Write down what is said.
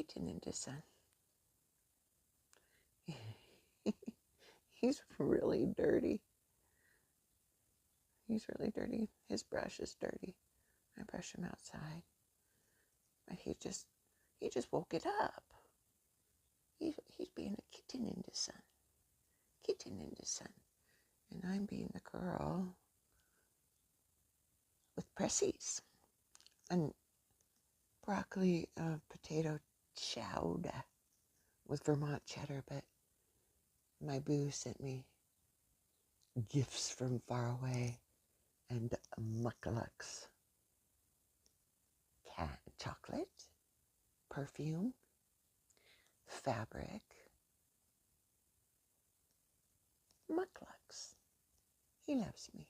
kitten into sun. He's really dirty. He's really dirty. His brush is dirty. I brush him outside. But he just woke it up. He's being a kitten in the sun. Kitten in the sun. And I'm being the girl with pressies. And broccoli potato chowder with Vermont cheddar, but my boo sent me gifts from far away and muckalucks. Chocolate, perfume, fabric, muckalucks. He loves me.